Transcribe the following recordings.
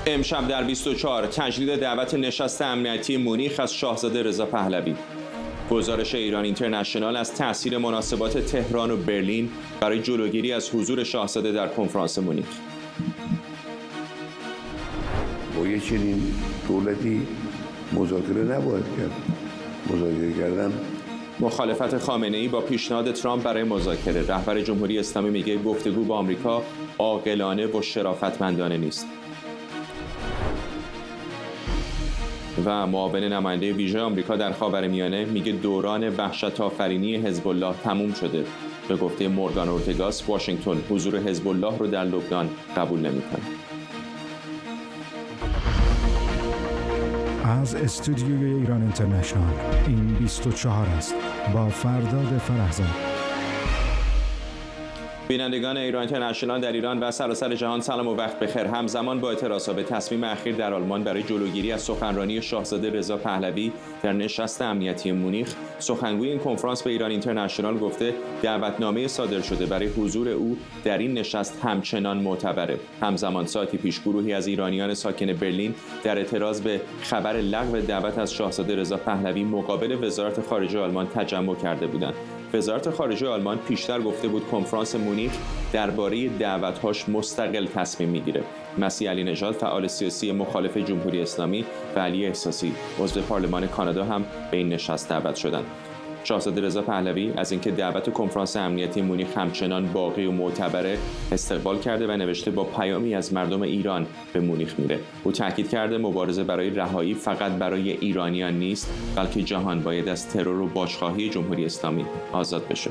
امشب در 24 تجدید دعوت نشست امنیتی مونیخ از شاهزاده رضا پهلوی. گزارش ایران اینترنشنال از تاثیر مناسبات تهران و برلین برای جلوگیری از حضور شاهزاده در کنفرانس مونیخ. با یه چنین دولتی مذاکره نباید کرد. مذاکره کردن مخالفت خامنه‌ای با پیشنهاد ترامپ برای مذاکره. رهبر جمهوری اسلامی میگه گفتگو با آمریکا عاقلانه و شرافتمندانه نیست. و معاون نماینده ویژه آمریکا در خاورمیانه میگه دوران وحشت‌آفرینی حزب الله تموم شده. به گفته مورگان اورتگاس، واشنگتن حضور حزب الله رو در لبنان قبول نمی‌کنه. از استودیوی ایران اینترنشنال این 24 است با فرداد فرهزاد. بینندگان ایران اینترنشنال در ایران و سراسر جهان سلام و وقت بخیر. همزمان با اعتراضات به تصمیم اخیر در آلمان برای جلوگیری از سخنرانی شاهزاده رضا پهلوی در نشست امنیتی مونیخ، سخنگوی این کنفرانس به ایران اینترنشنال گفته دعوتنامه صادر شده برای حضور او در این نشست همچنان معتبره. همزمان ساعتی پیش گروهی از ایرانیان ساکن برلین در اعتراض به خبر لغو دعوت از شاهزاده رضا پهلوی مقابل وزارت خارجه آلمان تجمع کرده بودند. وزارت خارجه آلمان پیشتر گفته بود کنفرانس مونیخ درباره دعوت‌هاش مستقل تصمیم میگیره. مسیح علی نژاد فعال سیاسی مخالف جمهوری اسلامی و علی احساسی عضو پارلمان کانادا هم به این نشست دعوت شدند. شاهزاده رضا پهلوی از اینکه دعوت کنفرانس امنیتی مونیخ همچنان باقی و معتبره استقبال کرده و نوشته با پیامی از مردم ایران به مونیخ میره. او تاکید کرده مبارزه برای رهایی فقط برای ایرانیان نیست، بلکه جهان باید از ترور و بازخواهی جمهوری اسلامی آزاد بشه.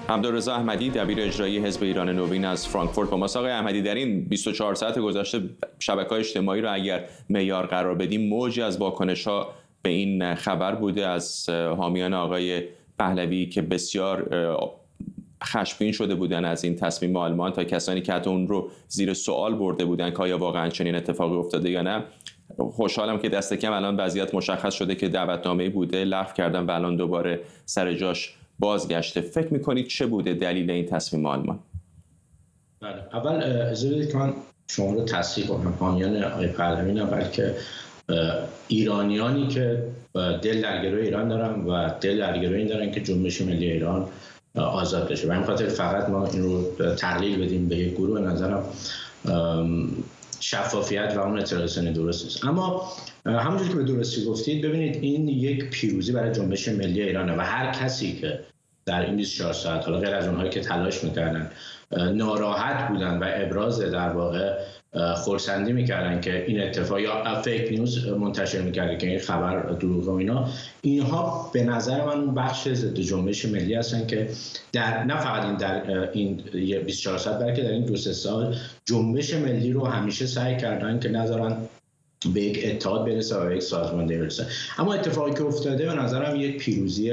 عبدالرضا احمدی دبیر اجرایی حزب ایران نوین از فرانکفورت با ماست. آقای احمدی، در این 24 ساعت گذشته شبکه‌های اجتماعی رو اگر معیار قرار بدیم، موجی از واکنش‌ها به این خبر بوده از حامیان آقای پهلوی که بسیار خشمگین شده بودن از این تصمیم آلمان، تا کسانی که حتی اون رو زیر سوال برده بودن که آیا واقعا چنین اتفاقی افتاده یا نه. خوشحالم که دست کم الان وضعیت مشخص شده که دعوتنامه‌ای بوده، لغو کردن و الان دوباره سر جاش بازگشته. فکر می‌کنید چه بوده دلیل این تصمیم آلمان؟ بله، اول اجازه بدید که من شما رو تصحیح کنم. حامیان آقای پهلوی نه، بلکه ایرانیانی که دل در گروه ایران دارن و دل در گروه این دارن که جنبش ملی ایران آزاد بشه. و این خاطر فقط ما این رو تقلیل بدیم به یک گروه، نظرم شفافیت و اون اطلاعات درست است. اما همونجوری که به درستی گفتید، ببینید این یک پیروزی برای جنبش ملی ایرانه و هر کسی که در این 24 ساعت، حالا غیر از اونهایی که تلاش میکردن، ناراحت بودن و ابراز در واقع خرسندی میکردن که این اتفاق یا فیک نیوز منتشر میکردن که این خبر دروغه و اینها به نظر من اون بخش ضد جنبش ملی هستن که نه فقط در این 24 ساعت، بلکه در این 2-3 سال جنبش ملی رو همیشه سعی کردن که نذارن به یک اتحاد برسه و به یک سازماندهی برسه. اما اتفاقی که افتاده به نظرم یک پیروزی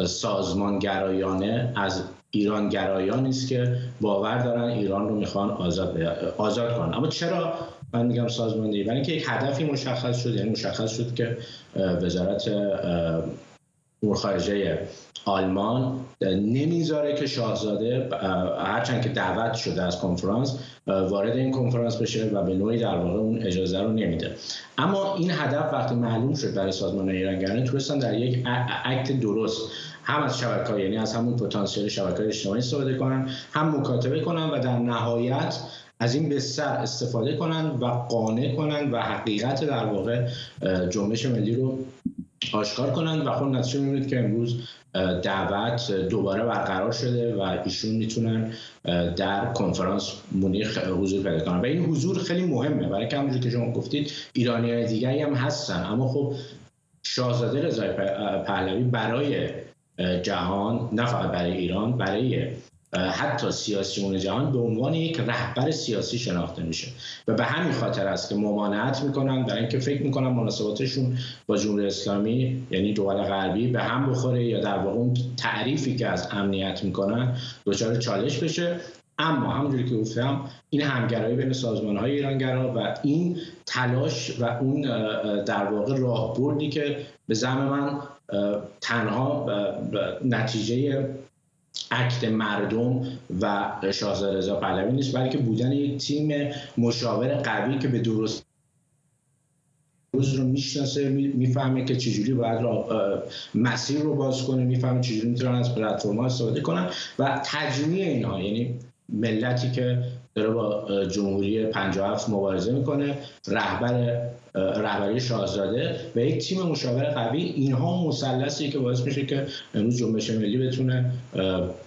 سازمانگرایانه از ایرانگرایانی است که باور دارن ایران رو میخوان آزاد کنن. اما چرا من میگم سازماندهی؟ برای اینکه یک هدفی مشخص شد. یعنی مشخص شد که وزارت امور خارجه آلمان نمیذاره که شاهزاده هرچند که دعوت شده از کنفرانس وارد این کنفرانس بشه و به نوعی در واقع اون اجازه رو نمیده. اما این هدف وقتی معلوم شد برای سازمان ایرانگرایانه، تونستن در یک اکت درست هم از شبکه‌ها، یعنی از همون پتانسیل شبکه‌های اجتماعی استفاده کنن، هم مکاتبه کنن و در نهایت از این بستر استفاده کنن و قانع کنن و حقیقت در واقع جنبش ملی رو آشکار کنن. و خب نتیجه می‌بینید که امروز دعوت دوباره برقرار شده و ایشون میتونن در کنفرانس مونیخ حضور پیدا کنن و این حضور خیلی مهمه، برای که همونجوری که شما گفتید ایرانیان دیگری هم هستن. اما خب شاهزاده رضا پهلوی برای جهان، نه فقط برای ایران، برای حتی سیاسیون جهان به عنوان یک رهبر سیاسی شناخته میشه و به همین خاطر است که ممانعت میکنن، برای اینکه فکر میکنن مناسباتشون با جمهوری اسلامی یعنی دول غربی به هم بخوره یا در واقع اون تعریفی که از امنیت میکنن دچار چالش بشه. اما همونجوری که گفتم این همگرایی بین سازمان‌های ایرانگرا و این تلاش و اون در واقع راهبردی که به زعم من تنها نتیجه اکت مردم و شاهزاده رضا پهلوی نیست، بلکه بودن یک تیم مشاور قوی که به درست روز رو میشناسه، میفهمه که چجوری باید مسیر رو باز کنه، میفهمه چجوری میتونن از پلتفرم‌ها استفاده کنن و تجمیع اینها، یعنی ملتی که داره با جمهوری 57 مبارزه میکنه، رهبری شاهزاده و یک تیم مشاور قوی، اینها مثلثی که باعث میشه که امروز جنبش ملی بتونه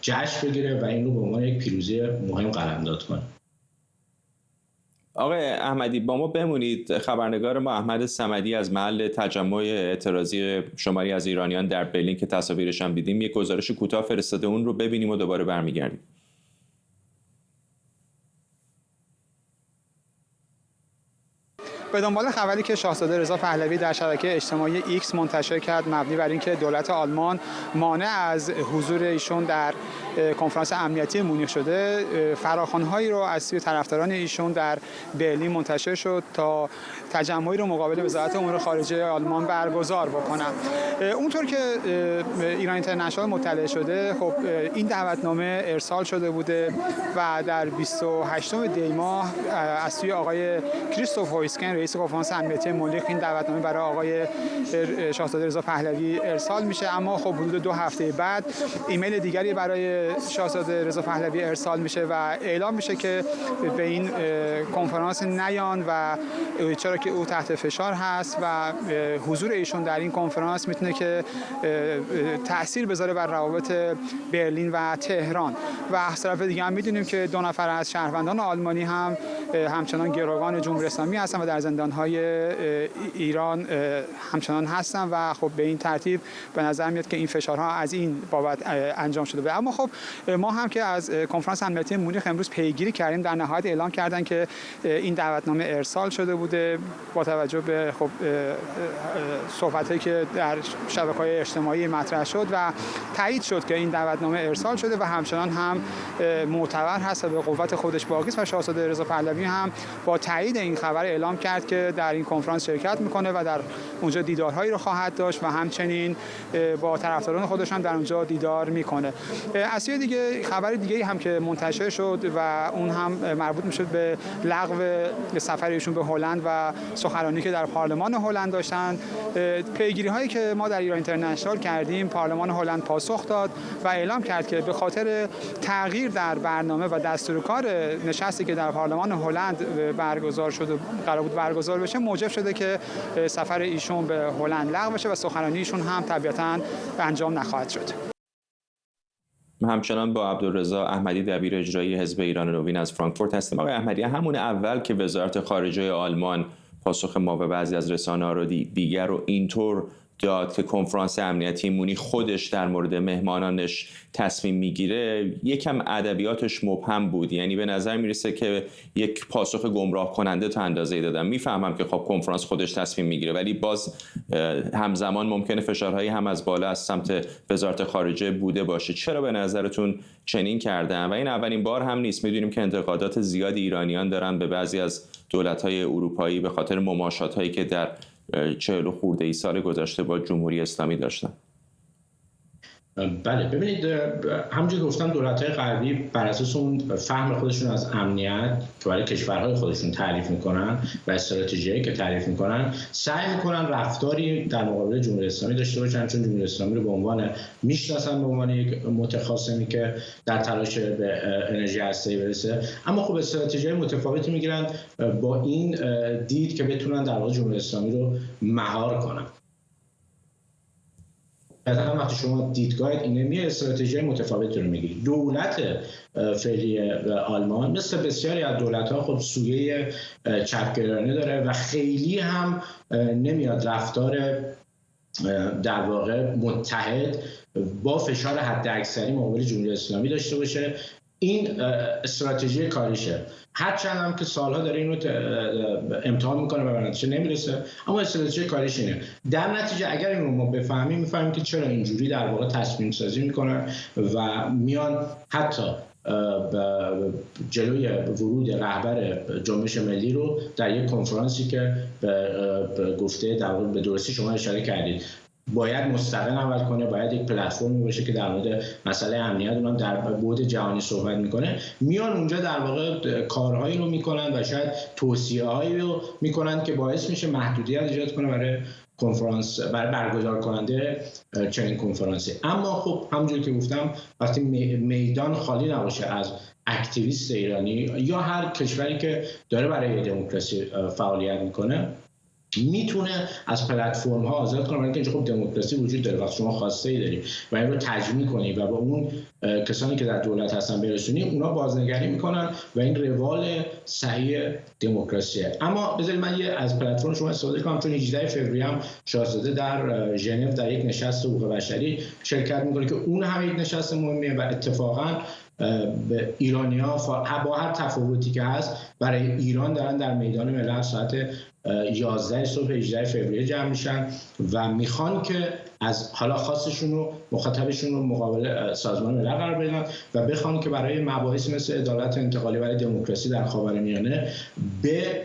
جشن بگیره و این رو به عنوان یک پیروزی مهم قلمداد کنه. آقای احمدی با ما بمونید. خبرنگار ما احمد صمدی از محل تجمع اعتراضی شماری از ایرانیان در برلین که تصاویرش هم دیدیم یک گزارش کوتاه فرستاده، اون رو ببینیم و دوباره برمیگردیم. به دنبال خبری که شاهزاده رضا پهلوی در شبکه اجتماعی ایکس منتشر کرد مبنی بر اینکه دولت آلمان مانع از حضور ایشون در کنفرانس امنیتی مونیخ شده، فراخوان‌هایی رو از سوی طرفداران ایشون در برلین منتشر شد تا تجمعی رو مقابل وزارت امور خارجه آلمان برگزار بکنن. اونطور که ایران اینترنشنال مطلع شده، خب این دعوتنامه ارسال شده بوده و در 28 دی ماه از سوی آقای کریستوف هویسکن رئیس کنفرانس امنیتی مونیخ این دعوتنامه برای آقای شاهزاده رضا پهلوی ارسال میشه، اما خب حدود 2 هفته بعد ایمیل دیگری برای شاهزاده رضا پهلوی ارسال میشه و اعلام میشه که به این کنفرانس نیان و چرا که او تحت فشار هست و حضور ایشون در این کنفرانس میتونه که تأثیر بذاره بر روابط برلین و تهران. و از طرف دیگه هم میدونیم که 2 نفر از شهروندان آلمانی هم همچنان گروگان جمهوری اسلامی هستن و در زندان‌های ایران همچنان هستن و خب به این ترتیب به نظر میاد که این فشارها از این بابت انجام شده بود. اما خب ما هم که از کنفرانس امنیتی مونیخ امروز پیگیری کردیم، در نهایت اعلام کردن که این دعوتنامه ارسال شده بوده با توجه به خب صحبتایی که در شبکه‌های اجتماعی مطرح شد و تایید شد که این دعوتنامه ارسال شده و همچنان هم معتبر هست و به قوت خودش باقی است و شاهزاده رضا پهلوی هم با تایید این خبر اعلام کرد که در این کنفرانس شرکت میکنه و در اونجا دیدارهایی رو خواهد داشت و همچنین با طرفداران خودش هم در اونجا دیدار میکنه. از سوی دیگه خبر دیگه هم که منتشر شد و اون هم مربوط میشد به لغو سفر ایشون به هلند و سخنرانی که در پارلمان هلند داشتن. پیگیری هایی که ما در ایران اینترنشنال کردیم، پارلمان هلند پاسخ داد و اعلام کرد که به خاطر تغییر در برنامه و دستورکار نشستی که در پارلمان هلند برگزار شده قرار بود برگزار بشه، موجب شده که سفر ایشون به هلند لغو بشه و سخنرانی ایشون هم طبیعتاً انجام نخواهد شد. همچنان با عبدالرضا احمدی دبیر اجرایی حزب ایران نوین از فرانکفورت هستیم. آقای احمدی، همون اول که وزارت خارجه آلمان پاسخ ما به بعضی از رسانه‌ها رو دیگر رو اینطور داد که کنفرانس امنیتی مونیخ خودش در مورد مهمانانش تصمیم میگیره، یکم ادبیاتش مبهم بود. یعنی به نظر میرسه که یک پاسخ گمراه کننده تا اندازه‌ای دادن. میفهمم که خب کنفرانس خودش تصمیم میگیره، ولی باز همزمان ممکنه فشارهایی هم از بالا از سمت وزارت خارجه بوده باشه. چرا به نظرتون چنین کردن؟ و این اولین بار هم نیست. میدونیم که انتقادات زیادی ایرانیان دارن به بعضی از دولت‌های اروپایی به خاطر مماشات‌هایی که در 40 خورده ای سال گذشته با جمهوری اسلامی داشتن. بله، ببینید همونجوری که گفتم دولت‌های غربی بر اساس اون فهم خودشون از امنیت که برای کشورهای خودشون تعریف میکنن و استراتژیایی که تعریف میکنن، سعی میکنن رفتاری در مقابل جمهوری اسلامی داشته باشن، چون جمهوری اسلامی رو به عنوان میشناسن، به عنوان یک متخاصمی که در تلاش به انرژی هسته‌ای برسه. اما خب استراتژیای متفاوتی میگیرن با این دید که بتونن در واقع جمهوری اسلامی رو مهار کنن. بعدا وقتی شما دیدگاه اینه استراتژی متفاوتی رو میگیرید. دولت فعلی آلمان مثل بسیاری از دولت‌ها خب سویه چپگرایانه داره و خیلی هم نمیاد رفتار در واقع متحد با فشار حداکثری مقابل جمهوری اسلامی داشته باشه. این استراتژی کاریشه، هرچند هم که سالها داره اینو امتحان میکنه و به نتیجه نمیرسه، اما استراتژی کاریش اینه. در نتیجه اگر اینو ما بفهمیم، میفهمیم که چرا اینجوری در واقع تصمیم سازی میکنن و میان حتی جلوی ورود رهبر جنبش ملی رو در یک کنفرانسی که به گفته در واقع به درستی شما اشاره کردید باید مستقل عمل کنه، باید یک پلتفرمی باشه که در مورد مسئله امنیت اونم در بعد جهانی صحبت میکنه، میان اونجا در واقع کارهایی رو میکنن و شاید توصیه‌هایی رو میکنن که باعث میشه محدودیت ایجاد کنه برای کنفرانس، برای برگزار کننده چنین کنفرانسی. اما خب همونجوری که گفتم وقتی میدان خالی نباشه از اکتیویست ایرانی یا هر کشوری که داره برای دموکراسی فعالیت میکنه، میتونه از پلتفرم ها آزاد کنه، برای اینکه خب دموکراسی وجود داره. وقتی شما خواسته ای داری و این رو تجمیع کنی و با اون کسانی که در دولت هستن برسونی، اونا بازنگری میکنن و این روال صحیح دموکراسیه. اما بذارید من از پلتفرم شما استفاده کنم، چون 18 فوریه هم شاهزاده در ژنو در یک نشست حقوق بشری شرکت میکنه که اون هم یک نشست مهمیه و اتفاقا به ایرانی‌ها با هر تفاوتی که هست برای ایران دارن در میدان ملل ساعت 11 صبح 18 فوریه جمع میشن و میخوان که از حالا خاصشون رو مخاطبشون رو مقابل سازمان ملل قرار بدن و بخوان که برای مباحث مثل عدالت انتقالی برای دموکراسی در خاورمیانه به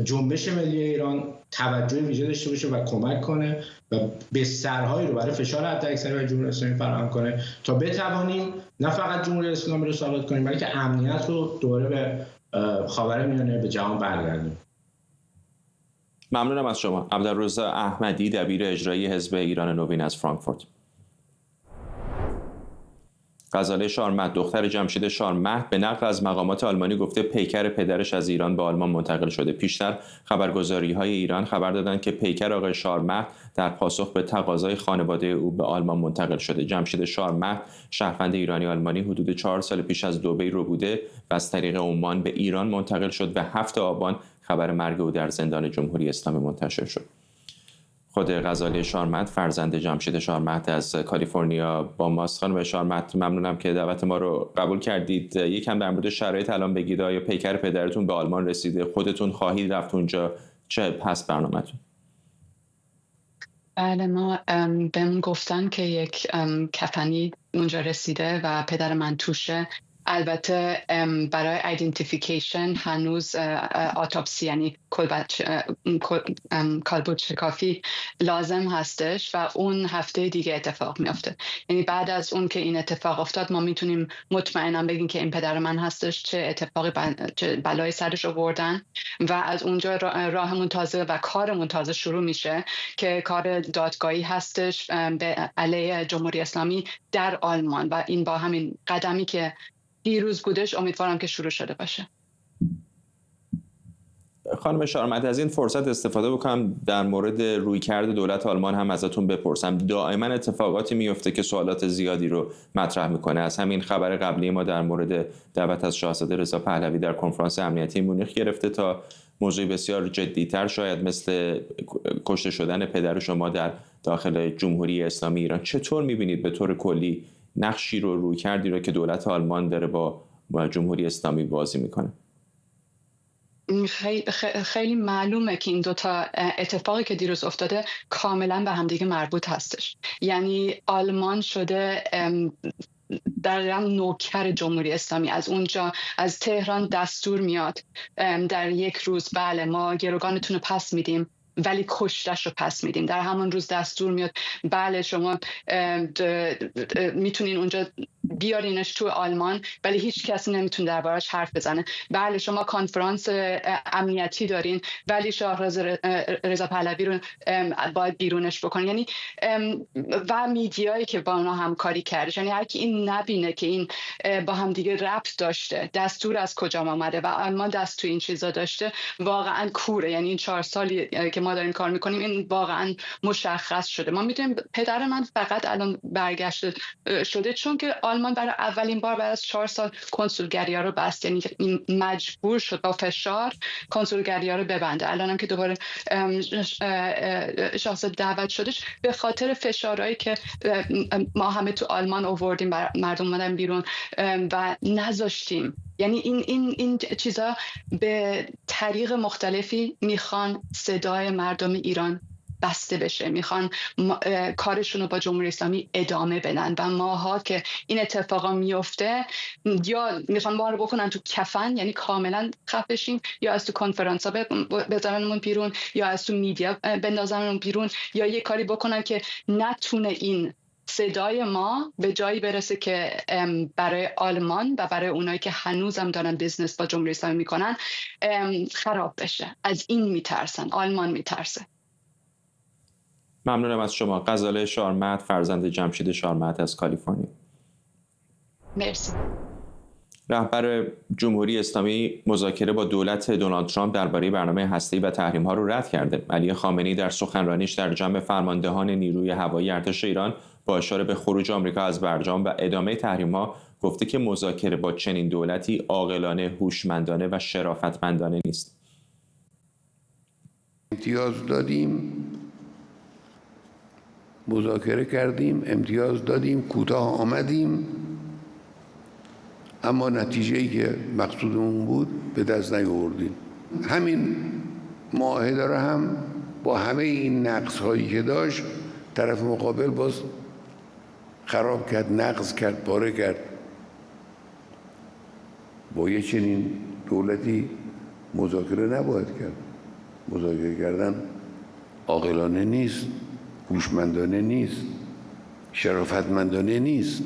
جنبش ملی ایران توجه ویژه داشته باشه و کمک کنه و بسترهایی رو برای فشار حداکثری بر جمهوری اسلامی فراهم کنه تا بتوانیم نه فقط جمهوری اسلامی رو ثابت کنیم، بلکه امنیت رو دوباره به خاورمیانه، به جهان برگردونیم. ممنونم از شما. عبدالرضا احمدی، دبیر اجرایی حزب ایران نوین از فرانکفورت. غزاله شارمهد، دختر جمشید شارمهد، به نقل از مقامات آلمانی گفته پیکر پدرش از ایران به آلمان منتقل شده. پیشتر خبرگزاری‌های ایران خبر دادند که پیکر آقای شارمهد در پاسخ به تقاضای خانواده او به آلمان منتقل شده. جمشید شارمهد شهروند ایرانی آلمانی حدود 4 سال پیش از دبی رو بوده و از طریق عمان به ایران منتقل شد و 7 آبان خبر مرگ او در زندان جمهوری اسلامی منتشر شد. خود غزاله شارمهد فرزند جمشید شارمهد از کالیفرنیا با ماست. خانم شارمهد، ممنونم که دعوت ما رو قبول کردید. یکم در مورد شرایط الان بگید. آیا پیکر پدرتون به آلمان رسیده؟ خودتون خواهید رفت اونجا؟ چه پس برنامه‌تون؟ بله، ما بهم گفتن که یک کفنی اونجا رسیده و پدر من توشه. البته برای ایدنتیفیکیشن هنوز اتوپسی یعنی کالبد شکافی لازم هستش و اون هفته دیگه اتفاق میافته. یعنی بعد از اون که این اتفاق افتاد ما میتونیم مطمئنا بگیم که این پدر من هستش، چه اتفاقی چه بلای سرش آوردن و از اونجا راهمون تازه و کارمون تازه شروع میشه که کار دادگاهی هستش به علیه جمهوری اسلامی در آلمان و این با همین قدمی که دیروز بودش امیدوارم که شروع شده باشه. خانم شارمهد، از این فرصت استفاده بکنم در مورد رویکرد دولت آلمان هم ازتون بپرسم. دائما اتفاقاتی میفته که سوالات زیادی رو مطرح میکنه. از همین خبر قبلی ما در مورد دعوت از شاهزاده رضا پهلوی در کنفرانس امنیتی مونیخ گرفته تا موضوع بسیار جدی‌تر شاید مثل کشته شدن پدر شما در داخل جمهوری اسلامی ایران. چطور میبینید به طور کلی نقشی رو رویکردی رو که دولت آلمان داره با جمهوری اسلامی بازی میکنه؟ خیلی معلومه که این دوتا اتفاقی که دیروز افتاده کاملا به همدیگه مربوط هستش. یعنی آلمان شده در نوکر جمهوری اسلامی. از اونجا از تهران دستور میاد در یک روز بله ما گروگانتون رو پس میدیم ولی کشتش رو پس میدیم. در همون روز دستور میاد بله شما میتونین اونجا بیارینش تو آلمان ولی هیچ کسی نمیتونه دربارش حرف بزنه. بله شما کنفرانس امنیتی دارین ولی شاهزاده رضا پهلوی رو باید بیرونش بکنین. یعنی و میدیایی که با اونا همکاری کرده، یعنی هر کی این نبینه که این با هم دیگه ربط داشته، دستور از کجا آمده و آلمان دست تو این چیزا داشته، واقعا کوره. یعنی این 4 سالی که ما داریم کار میکنیم این واقعا مشخص شده. ما میدونیم پدر من فقط الان برگشته شده چون که آلمان برای اولین بار بعد از 4 سال کنسولگری‌ها رو بست. یعنی مجبور شد با فشار کنسولگری‌ها رو ببنده. الانم که دوباره شاهزاده دعوت شدش به خاطر فشارهایی که ما همه تو آلمان آوردیم، مردم اومدن بیرون و نذاشتیم. یعنی این چیزا به طریق مختلفی میخوان صدای مردم ایران بسته بشه، میخوان کارشون رو با جمهوری اسلامی ادامه بدن و ماها که این اتفاقا میفته یا میخوان ما رو بکنن تو کفن، یعنی کاملا خفه بشیم، یا از تو کنفرانس ها بذارنمون بیرون، یا از تو میدیا بندازنمون بیرون، یا یه کاری بکنن که نتونه این صدای ما به جایی برسه که برای آلمان و برای اونایی که هنوزم دارن بیزنس با جمهوری اسلامی میکنن خراب بشه. از این میترسن، آلمان میترسه. ممنونم از شما. غزاله شارمت، فرزند جمشید شارمت از کالیفرنیا. مرسی. رهبر جمهوری اسلامی مذاکره با دولت دونالد ترامپ درباره برنامه هسته‌ای و تحریم‌ها رو رد کرده. علی خامنه‌ای در سخنرانیش در جمع فرماندهان نیروی هوایی ارتش ایران با اشاره به خروج آمریکا از برجام و ادامه تحریم‌ها گفته که مذاکره با چنین دولتی عاقلانه، هوشمندانه و شرافتمندانه نیست. امتیاز دادیم، مذاکره کردیم، امتیاز دادیم، کوتاه آمدیم، اما نتیجه‌ای که مقصودمون بود به دست نیاوردیم. همین معاهده را هم با همه این نقص‌هایی که داشت طرف مقابل باز خراب کرد، نقض کرد، پاره کرد. با یه چنین دولتی مذاکره نباید کرد. مذاکره کردن عاقلانه نیست، هوشمندانه نیست، شرافتمندانه نیست.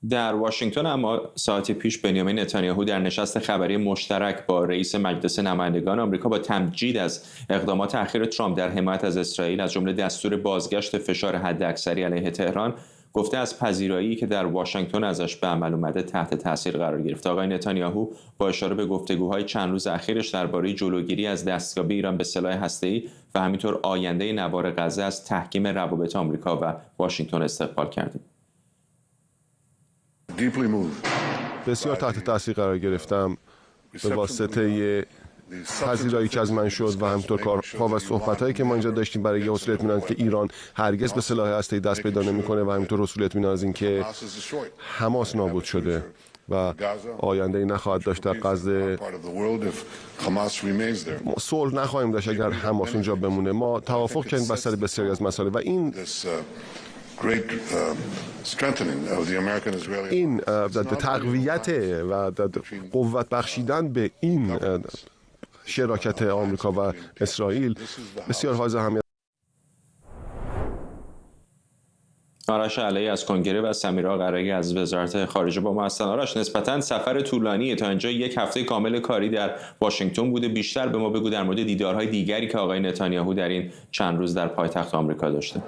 در واشنگتن اما ساعتی پیش بنیامین نتانیاهو در نشست خبری مشترک با رئیس مجلس نمایندگان آمریکا با تمجید از اقدامات اخیر ترامپ در حمایت از اسرائیل، از جمله دستور بازگشت فشار حداکثری علیه تهران، گفته از پذیرایی که در واشنگتن ازش به عمل اومده تحت تاثیر قرار گرفت. آقای نتانیاهو با اشاره به گفتگوهای چند روز اخیرش درباره جلوگیری از دستیابی ایران به سلاح هسته‌ای و همینطور آینده نوار غزه از تحکیم روابط آمریکا و واشنگتن استقبال کرد. بسیار تحت تاثیر قرار گرفتم به واسطه پذیرایی که از من شد و همینطور کارها و صحبت‌هایی که ما اینجا داشتیم برای حصول اطمینان که ایران هرگز به سلاح هسته‌ای دست پیدا نمی‌کنه و همینطور حصول اطمینان از این که حماس نابود شده و آینده‌ای نخواهد داشت در غزه. صلح نخواهیم داشت اگر حماس اونجا بمونه. ما توافق کردیم بر سر بسیاری از مسائل و این تقویت و قوت بخشیدن به این شراکت آمریکا و اسرائیل بسیار حائز اهمیت. آرش علی از کنگره و سمیرا قرایی از وزارت خارجه با ما هستن. آرش، نسبتاً سفر طولانیه، تا اینجا یک هفته کامل کاری در واشنگتن بوده. بیشتر به ما بگو در مورد دیدارهای دیگری که آقای نتانیاهو در این چند روز در پایتخت آمریکا داشته.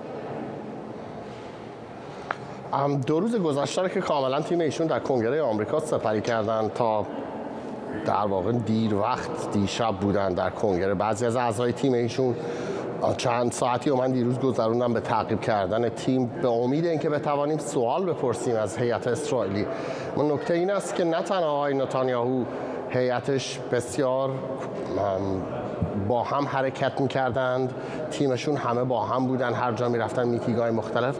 2 روز گذشته که کاملا تیم ایشون در کنگره آمریکا سپری کردن تا در واقع دیر وقت دیشب بودن در کنگره. بعضی از اعضای تیم ایشون چند ساعتی و من دیروز گذروندم به تعقیب کردن تیم به امید اینکه بتوانیم سوال بپرسیم از هیئت اسرائیلی. من نکته این است که نه تنها آقای نتانیاهو، هیئتش بسیار با هم حرکت می‌کردند، تیمشون همه با هم بودن، هر جا می‌رفتن میتینگ‌های مختلف،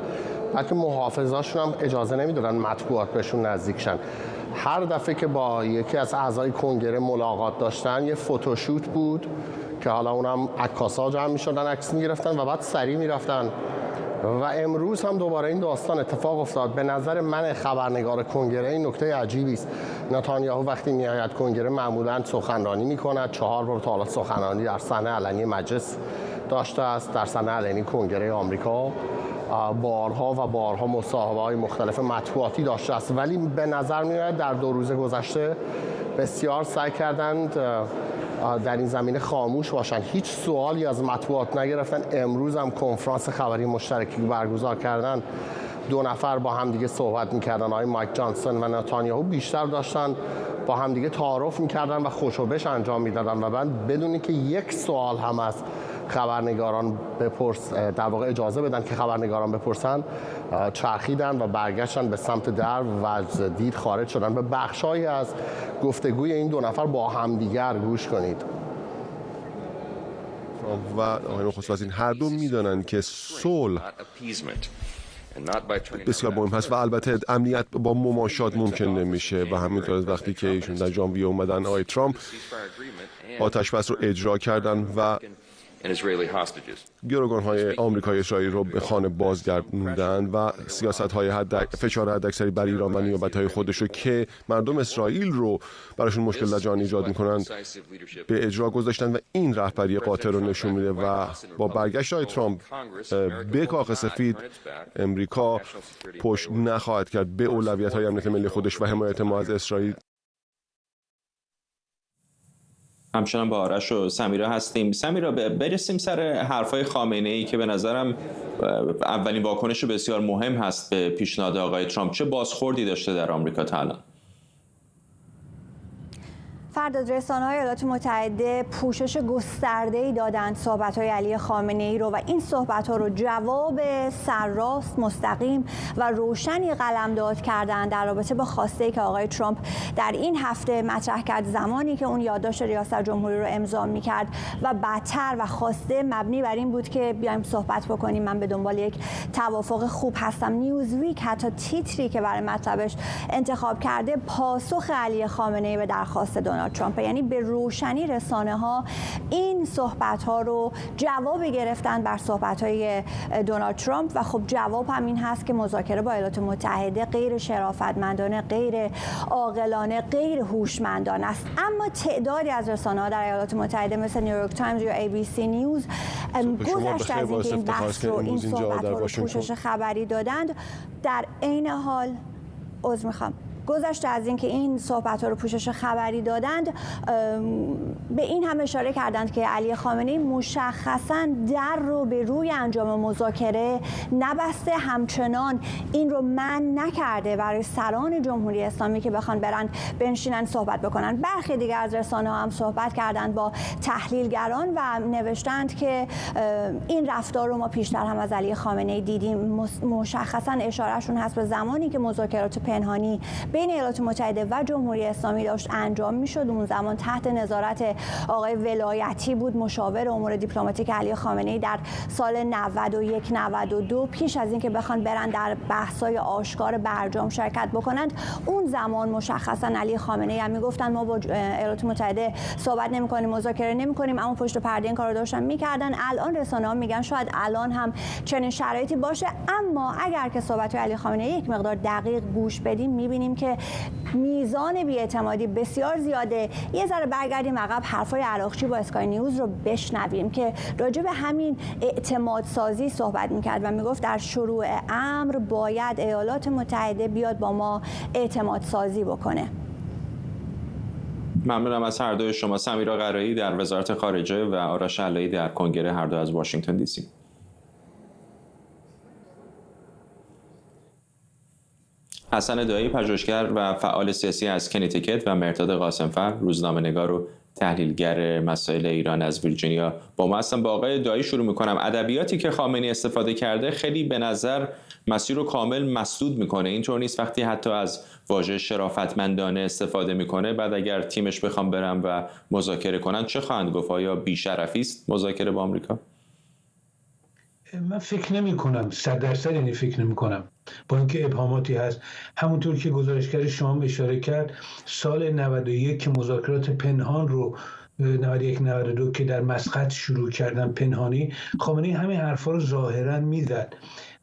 بلکه محافظاشون هم اجازه نمیدادن مطبوعات بهشون نزدیک شن. هر دفعه که با یکی از اعضای کنگره ملاقات داشتن یه فوتوشوت بود که حالا اونم عکاسا جمع می‌شدن عکس می‌گرفتن و بعد سریع می‌رفتن. و امروز هم دوباره این داستان اتفاق افتاد. به نظر من خبرنگار کنگره این نکته عجیبی است. نتانیاهو وقتی میآید کنگره معمولاً سخنرانی می‌کند. 4 بار تا حالا سخنرانی در صحنه علنی مجلس داشته است، در صحنه علنی کنگره آمریکا بارها و بارها مصاحبه‌های مختلف مطبوعاتی داشته است، ولی به نظر می‌آید در 2 روز گذشته بسیار سعی کردند در این زمینه خاموش باشند، هیچ سوالی از مطبوعات نگرفتن. امروز هم کنفرانس خبری مشترکی برگزار کردن، 2 نفر با هم دیگه صحبت می‌کردن. آقای مایک جانسون و نتانیاهو بیشتر داشتن با هم دیگه تعارف می‌کردن و خوشوبش انجام می‌دادن و بعد بدون که یک سوال هم از خبرنگاران در واقع اجازه بدن که خبرنگاران بپرسن، چرخیدن و برگشتن به سمت در و از دید خارج شدن. به بخشایی از گفتگوی این 2 نفر با همدیگر گوش کنید. و آقای نخست وزیر هر دو میدانند که صلح بسیار مهم هست و البته امنیت با مماشات ممکن نمیشه و همینطور وقتی که ایشون در ژانویه اومدن آقای ترامپ آتش بس رو اجرا کردن و گروگان‌های آمریکایی اسرائیل رو به خانه بازگردوندن و سیاست‌های فشار حداکثری بر ایران و نیابت‌های خودش رو که مردم اسرائیل رو براشون مشکل در جهان ایجاد می‌کنن به اجرا گذاشتن و این رهبری قاطع رو نشون میده و با برگشت آقای ترامپ به کاخ سفید امریکا پشت نخواهد کرد به اولویت‌های امنیت ملی خودش و حمایت ما از اسرائیل. همچنان با آرش و سمیرا هستیم. سمیرا، برسیم سر حرفای خامنه‌ای که به نظرم اولین واکنش بسیار مهم هست به پیشنهاد آقای ترامپ. چه بازخوردی داشته در آمریکا تا الان؟ فرداد، رسانه‌های ایالات متحده پوشش گسترده‌ای دادند صحبت‌های علی خامنه‌ای رو و این صحبت‌ها رو جواب سرراست، مستقیم و روشنی قلمداد کردند در رابطه با خواسته‌ای که آقای ترامپ در این هفته مطرح کرد زمانی که اون یادداشت ریاست جمهوری رو امضا می‌کرد و بدتر و خواسته مبنی بر این بود که بیایم صحبت بکنیم. من به دنبال یک توافق خوب هستم. نیوزویک حتی تیتری که برای مطلبش انتخاب کرده پاسخ علی خامنه‌ای به درخواست دونالد ترامپ، یعنی به روشنی رسانه‌ها این صحبت‌ها رو جواب گرفتن بر صحبت‌های دونالد ترامپ و خب جواب هم این هست که مذاکره با ایالات متحده غیر شرافتمندانه، غیر عاقلانه، غیر هوشمندانه است. اما تعدادی از رسانه‌ها در ایالات متحده مثل نیویورک تایمز یا ABC نیوز گذشته از اینکه این بحث رو، این صحبت‌ها رو پوشش خبری دادند، در عین حال گذشته از اینکه این صحبت‌ها رو پوشش خبری دادند، به این هم اشاره کردند که علی خامنه‌ای مشخصاً در رو به روی انجام مذاکره نبسته، همچنان این رو منع نکرده برای سران جمهوری اسلامی که بخوان برن بنشینن صحبت بکنن. برخی دیگر از رسانه‌ها هم صحبت کردند با تحلیلگران و نوشتند که این رفتار رو ما پیشتر هم از علی خامنه‌ای دیدیم. مشخصاً اشارهشون هست به زمانی که مذاکرات پنهانی بین ایالات متحده و جمهوری اسلامی داشت انجام میشد. اون زمان تحت نظارت آقای ولایتی بود، مشاور امور دیپلماتیک علی خامنه‌ای در سال 91 92 پیش از اینکه بخوان برن در بحث‌های آشکار برجام شرکت بکنند. اون زمان مشخصا علی خامنه‌ای هم میگفتن ما با ایالات متحده صحبت نمی‌کنیم، مذاکره نمی‌کنیم، اما پشت پرده این کارو داشتن می‌کردن. الان رسانه‌ها میگن شاید الان هم چنین شرایطی باشه، اما اگر که صحبت علی خامنه‌ای یک مقدار دقیق گوش بدیم می‌بینیم که میزان بی‌اعتمادی بسیار زیاده. یه ذره برگردیم عقب، حرفای عراقچی با اسکای نیوز رو بشنویم که راجع به همین اعتماد سازی صحبت میکرد و میگفت در شروع امر باید ایالات متحده بیاد با ما اعتماد سازی بکنه. ممنونم از هر دوی شما. سمیرا قرایی در وزارت خارجه و آرش علایی در کنگره، هر دو از واشنگتن دی سی. حسن دایی، پژوهشگر و فعال سیاسی از کنیتیکت، و مرداد قاسمفر، روزنامه‌نگار و تحلیلگر مسائل ایران از ویرجینیا با ما هستن. با آقای دایی شروع می‌کنم. ادبیاتی که خامنه‌ای استفاده کرده خیلی به نظر مسیر رو کامل مسدود می‌کنه. اینطور نیست وقتی حتی از واژه شرافتمندانه استفاده می‌کنه، بعد اگر تیمش بخوام برن و مذاکره کنن چه خواهند گفت؟ آیا بی‌شرفی است مذاکره با آمریکا؟ من فکر نمی کنم، 100% یعنی فکر نمی کنم، با اینکه ابهاماتی هست. همونطور که گزارشگر شما اشاره کرد، سال 91 که مذاکرات پنهان رو 91-92 که در مسقط شروع کردن پنهانی، خامنه‌ای همه حرفا رو ظاهرا میزد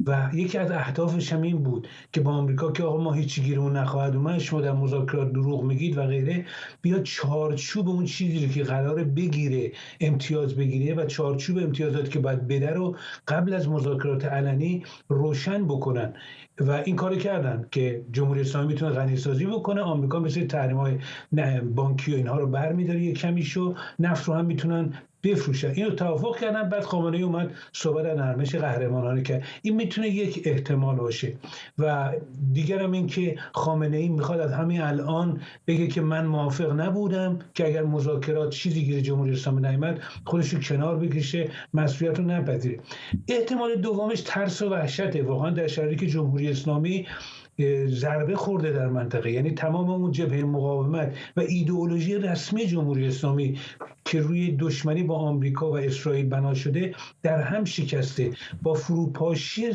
و یکی از اهدافش هم این بود که با آمریکا که آقا ما هیچی گیرمون نخواهد اومد، شما در مذاکرات دروغ میگید و غیره، بیاد چارچوب اون چیزی رو که قراره بگیره، امتیاز بگیره و چارچوب امتیازات که باید بده رو قبل از مذاکرات علنی روشن بکنن و این کارو کردن که جمهوری اسلامی میتونه غنی‌سازی بکنه، آمریکا مثل تحریم‌های بانکی و اینها رو برمی‌داره، یک کمیشو، نفت رو هم میتونن بفروشن. اینو توافق کردن. بعد خامنه‌ای اومد صحبت از نرمش قهرمانانه کرد. این میتونه یک احتمال باشه و دیگر هم این که خامنه‌ای میخواد از همین الان بگه که من موافق نبودم که اگر مذاکرات چیزی گیر جمهوری اسلامی نیامد خودش رو کنار بکشه، مسئولیت رو نپذیره. احتمال دومش ترس و وحشته، واقعا در شرایطی که جمهوری اسلامی ضربه خورده در منطقه. یعنی تمام اون جبهه مقاومت و ایدئولوژی رسمی جمهوری اسلامی که روی دشمنی با آمریکا و اسرائیل بنا شده در هم شکسته. با فروپاشی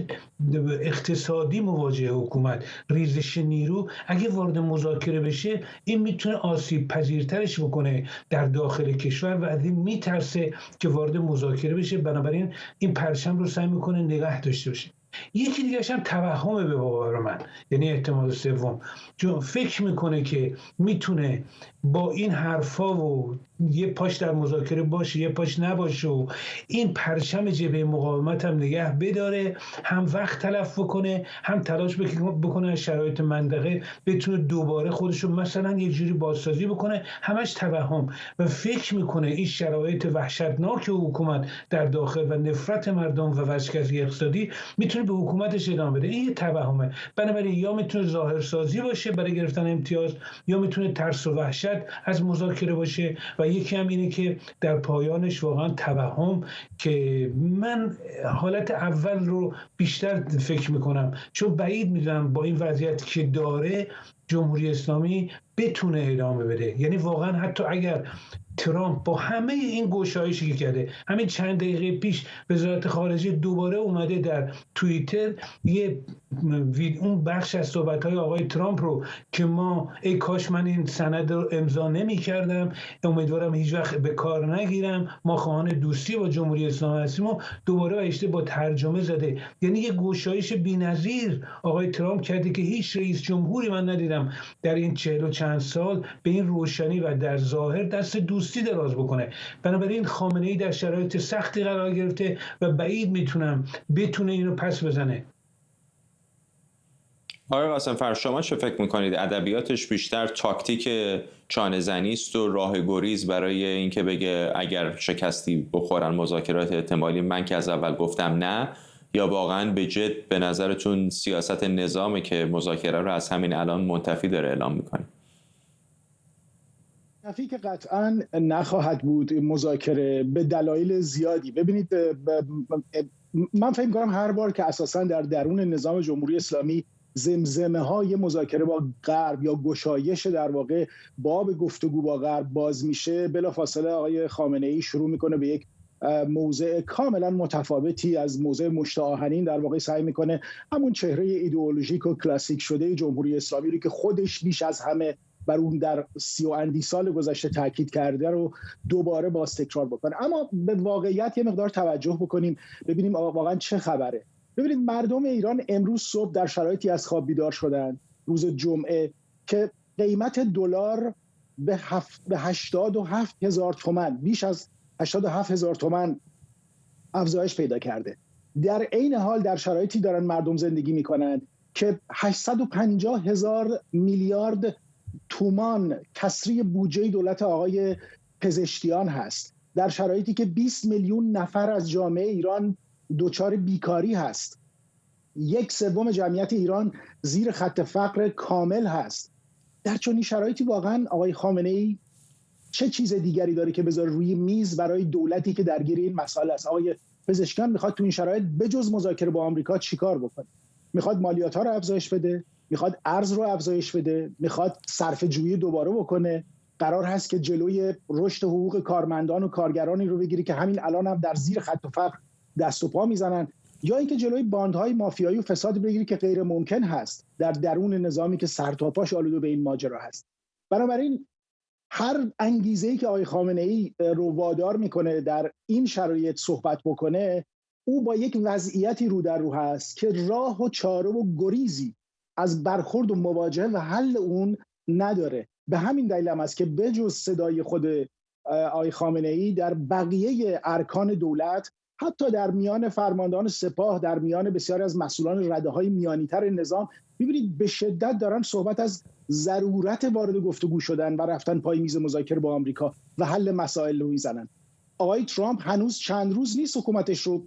اقتصادی مواجه حکومت، ریزش نیرو، اگه وارد مذاکره بشه این میتونه آسیب پذیرترش بکنه در داخل کشور و از این میترسه که وارد مذاکره بشه. بنابراین این پرچم رو سعی میکنه نگه داشته باشه. یکی دیگه هم توهمه به باور من، یعنی احتمال سوم، چون فکر میکنه که میتونه با این حرفا و یه پاش در مذاکره باشه یه پاش نباشه و این پرچم جبهه مقاومت هم نگه بداره، هم وقت تلف بکنه، هم تلاش بکنه شرایط منطقه بتونه دوباره خودشو مثلا یه جوری بازسازی بکنه. همش توهم و فکر میکنه این شرایط وحشتناک حکومت در داخل و نفرت مردم و ورشکستگی اقتصادی میتونه به حکومتش ادامه بده. این یه توهمه. بنابراین یا میتونه ظاهرسازی باشه برای گرفتن امتیاز، یا میتونه ترس و وحشت از مذاکره باشه، و یکی هم اینه که در پایانش واقعا توهم، که من حالت اول رو بیشتر فکر میکنم، چون بعید میدونم با این وضعیت که داره جمهوری اسلامی بتونه ادامه بده. یعنی واقعا حتی اگر ترامپ با همه این گشایشی که کرده، همین چند دقیقه پیش وزارت خارجه دوباره اومده در توییتر اون بخش از صحبت‌های آقای ترامپ رو که ما ای کاش من این سند رو امضا نمی‌کردم، امیدوارم هیچ وقت به کار نگیرم، ما خواهان دوستی با جمهوری اسلامی هستیم، و دوباره بهش با ترجمه زده. یعنی یه گشایش بی‌نظیر آقای ترامپ کرده که هیچ رئیس جمهوری من ندیدم در این 40 و چند سال به این روشنی و در ظاهر دست دوستی دراز بکنه. بنابراین خامنه‌ای در شرایط سختی قرار گرفته و بعید میتونم بتونه اینو پس بزنه. آقای قاسم‌فر، شما چه فکر میکنید؟ ادبیاتش بیشتر تاکتیک چانه زنی است و راه گریز برای اینکه بگه اگر شکستی بخورن مذاکرات احتمالی، من که از اول گفتم نه، یا واقعا به جد به نظرتون سیاست نظامه که مذاکره رو از همین الان منتفی داره اعلام میکنه؟ منتفی که قطعا نخواهد بود مذاکره به دلایل زیادی. ببینید، من فکر می‌کنم هر بار که اساساً در درون نظام جمهوری اسلامی زمزمه های مذاکره با غرب یا گشایش در واقع باب گفتگو با غرب باز میشه، بلافاصله آقای خامنه‌ای شروع میکنه به یک موضع کاملا متفاوتی از موضع مشت آهنین در واقع سعی میکنه همون چهره ایدئولوژیک و کلاسیک شده جمهوری اسلامی رو که خودش بیش از همه بر اون در 30 و اندی سال گذشته تاکید کرده رو دوباره باز تکرار بکنه. اما به واقعیت یه مقدار توجه بکنیم ببینیم واقعا چه خبره. ببینید، مردم ایران امروز صبح در شرایطی از خواب بیدار شدن روز جمعه که قیمت دلار به 87,000 تومان، بیش از 87,000 تومان افزایش پیدا کرده. در عین حال در شرایطی دارن مردم زندگی میکنن که 850,000 میلیارد تومان کسری بودجه دولت آقای پزشکیان هست، در شرایطی که 20 میلیون نفر از جامعه ایران دچار بیکاری هست، 1/3 جمعیت ایران زیر خط فقر کامل هست. در چنین شرایطی واقعا آقای خامنه‌ای چه چیز دیگری داره که بذاره روی میز برای دولتی که درگیر این مسائل است؟ آقای پزشکیان میخواد تو این شرایط بجز مذاکره با آمریکا چیکار بکنه؟ میخواد مالیات‌ها رو افزایش بده، میخواد ارز رو افزایش بده، میخواد صرفه جویی دوباره بکنه، قرار هست که جلوی رشد حقوق کارمندان و کارگرانی رو بگیری که همین الان هم در زیر خط فقر دست و پا میزنن، یا اینکه جلوی باندهای مافیایی و فساد بگیری که غیر ممکن هست در درون نظامی که سرتاپاش آلوده به این ماجرا هست. بنابراین هر انگیزه‌ای که آقای خامنه‌ای رو وادار میکنه در این شرایط صحبت بکنه، او با یک وضعیتی رو در رو هست که راه و چاره و گریزی از برخورد و مواجهه و حل اون نداره. به همین دلیل هم است که بجز صدای خود آقای خامنه‌ای در بقیه ارکان دولت، حتی در میان فرماندهان سپاه، در میان بسیاری از مسئولان رده‌های میانی‌تر نظام، می‌بینید به شدت دارن صحبت از ضرورت وارد گفتگو شدن و رفتن پای میز مذاکره با آمریکا و حل مسائل رو میزنن. آقای ترامپ هنوز چند روز نیست حکومتش رو،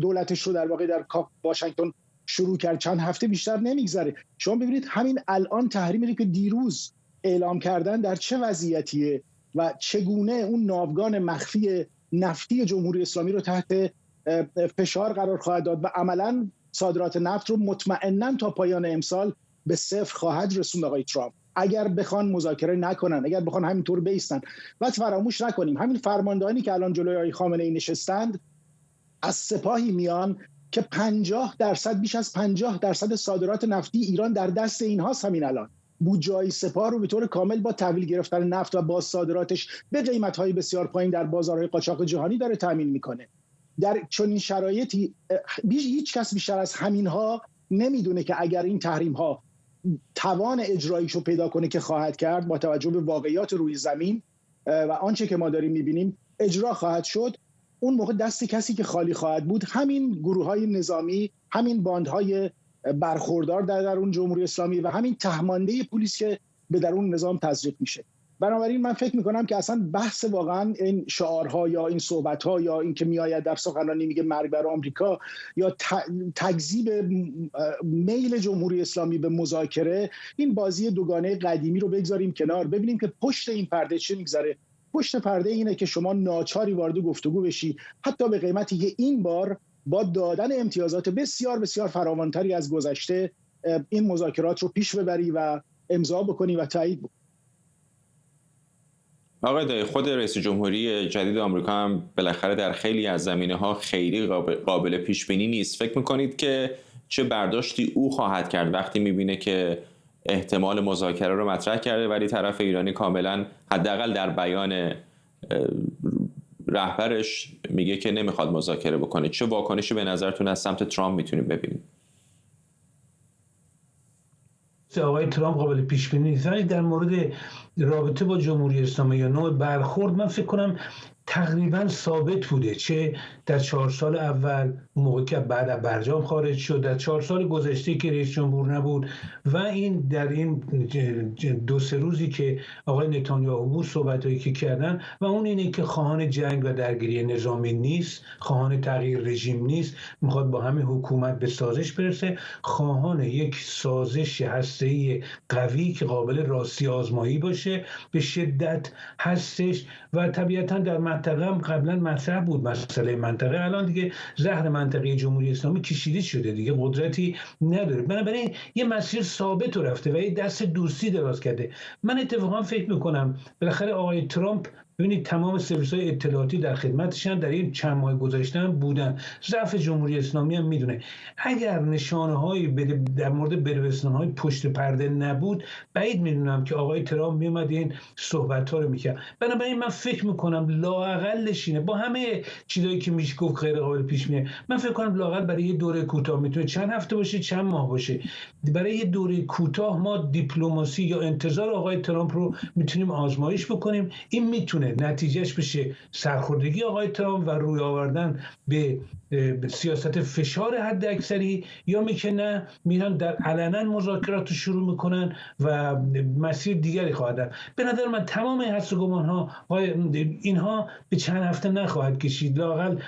دولتش رو در واقع در واشنگتن شروع کرد، چند هفته بیشتر نمیگذره. شما ببینید همین الان تحریمی که دیروز اعلام کردن در چه وضعیتیه و چگونه اون ناوگان مخفی نفتی جمهوری اسلامی رو تحت فشار قرار خواهد داد و عملاً صادرات نفت رو مطمئناً تا پایان امسال به صفر خواهد رسوند آقای ترامپ اگر بخوان مذاکره نکنن، اگر بخوان همینطور بایستن. و فراموش نکنیم همین فرماندهانی که الان جلوی آقای خامنه‌ای نشستند از سپاهی میان که 50% بیش از 50% صادرات نفتی ایران در دست اینهاست. همین الان بودجه سپاه رو به طور کامل با تحویل گرفتن نفت و باز صادراتش به قیمت‌های بسیار پایین در بازارهای قاچاق جهانی داره تامین میکنه. در چنین شرایطی هیچ کس بیشتر از همینها نمیدونه که اگر این تحریم‌ها توان اجراییشو پیدا کنه که خواهد کرد، با توجه به واقعیات روی زمین و آنچه که ما داریم می‌بینیم اجرا خواهد شد، اون موقع دست کسی که خالی خواهد بود همین گروه‌های نظامی، همین باندهای برخوردار در درون جمهوری اسلامی و همین تهمانده پلیس که به درون نظام تزریق میشه. بنابراین من فکر میکنم که اصلا بحث واقعا این شعارها یا این صحبتها یا این که میآید در سخنرانی میگه مرگ بر آمریکا یا تکذیب میل جمهوری اسلامی به مذاکره، این بازی دوگانه قدیمی رو بگذاریم کنار، ببینیم که پشت این پرده چه میگذره. پشت پرده اینه که شما ناچاری وارد گفتگو بشی، حتی به قیمتی که این بار با دادن امتیازات بسیار بسیار فراوانتری از گذشته این مذاکرات رو پیش ببری و امضا بکنی و تایید بکنی. آقای دایی، خود رئیس جمهوری جدید آمریکا هم بالاخره در خیلی از زمینه‌ها خیلی قابل پیش بینی نیست. فکر می‌کنید که چه برداشتی او خواهد کرد وقتی می‌بینه که احتمال مذاکره رو مطرح کرده ولی طرف ایرانی کاملا حداقل در بیان رهبرش میگه که نمیخواد مذاکره بکنه؟ چه واکنشی به نظرتون از سمت ترامپ میتونیم ببینیم؟ آقای ترامپ قابل پیش بینی نیست، ولی در مورد رابطه با جمهوری اسلامی یا نوع برخورد من فکر کنم تقریبا ثابت بوده، چه در 4 سال اول موقعی که بعد از برجام خارج شد، در 4 سال گذشته که رئیس جمهور نبود و این در این 2-3 روزی که آقای نتانیاهو بود صحبتایی که کردن و اون اینه که خواهان جنگ و درگیری نظامی نیست، خواهان تغییر رژیم نیست، میخواد با همین حکومت به سازش برسه، خواهان یک سازش هسته‌ای قوی که قابل راستی آزمایی باشه به شدت هستش. و طبیعتا در منطقه هم قبلا مطرح بود مسئله منطقه، الان دیگه زهر منطقه جمهوری اسلامی کشیده شده، دیگه قدرتی نداره، بنابراین یه مسیر ثابت رو رفته و یه دست دوستی دراز کرده. من اتفاقا فکر میکنم بالاخره آقای ترامپ، ببینید تمام سرویس‌های اطلاعاتی در خدمتشن، در این چند ماه گذشته هم بودن، ضعف جمهوری اسلامی هم میدونه. اگر نشانه‌هایی در مورد بربستان‌های پشت پرده نبود، بعید میدونم که آقای ترامپ میومد این صحبت‌ها رو میکرد. بنابراین من فکر میکنم لااقلش اینه، با همه چیزایی که میشه گفت غیر قابل پیش بینی، من فکر کنم لااقل برای یه دوره کوتاه، میتونه چند هفته باشه چند ماه باشه، برای یه دوره کوتاه ما دیپلماسی یا انتظار آقای ترامپ رو میتونیم آزمایش بکنیم. این میتونه نتیجهش بشه سرخوردگی آقای ترامپ و روی آوردن به سیاست فشار حد اکثری، یا میگه نه میرن در علنا مذاکرات رو شروع میکنن و مسیر دیگری خواهد. به نظر من تمام حدس و گمان ها اینها به چند هفته نخواهد کشید، لااقل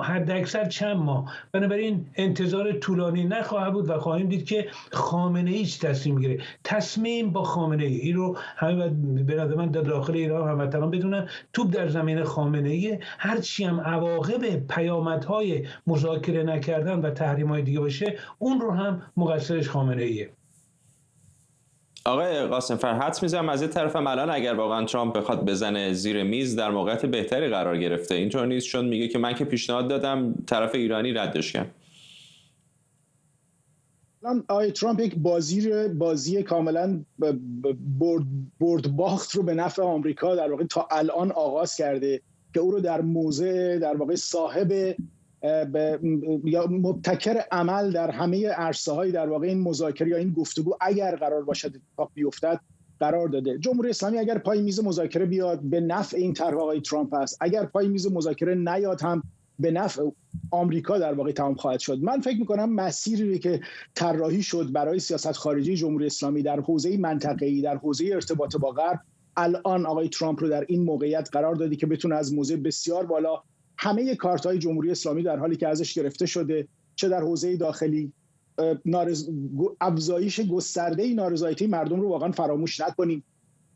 حد اکثر چند ماه. بنابراین انتظار طولانی نخواهد بود و خواهیم دید که خامنه ای تصمیم میگیره. تصمیم با خامنه ای، این رو همه به نظر من در داخل ایران هموطنان بدونن، توپ در زمین خامنه ای، هرچی هم عواقب پیامدهای مذاکره نکردن و تحریم‌های دیگه باشه، اون رو هم مقصرش خامنه ایه. آقای قاسم‌فر، حدس می‌زنم از این طرف هم الان اگر واقعا ترامپ بخواد بزنه زیر میز در موقعیت بهتری قرار گرفته، اینطور نیست چون میگه که من که پیشنهاد دادم طرف ایرانی ردش کرد. آقای ترامپ یک بازی کاملا برد باخت رو به نفع آمریکا در واقع تا الان آغاز کرده که او رو در موضع در واقع صاحب یا مبتکر عمل در همه عرصه‌های در واقع این مذاکره یا این گفتگو اگر قرار باشد اتفاق بیفتد قرار داده. جمهوری اسلامی اگر پای میز مذاکره بیاد به نفع این طرح آقای ترامپ است، اگر پای میز مذاکره نیاد هم به نفع آمریکا در واقع تمام خواهد شد. من فکر می‌کنم مسیری که طراحی شد برای سیاست خارجی جمهوری اسلامی در حوزه منطقه‌ای، در حوزه ارتباط با غرب، الان آقای ترامپ رو در این موقعیت قرار دادی که بتونه از موضع بسیار بالا همه کارت‌های جمهوری اسلامی در حالی که ازش گرفته شده، چه در حوزه داخلی، افزایش گسترده نارضایتی مردم رو واقعا فراموش نکنیم.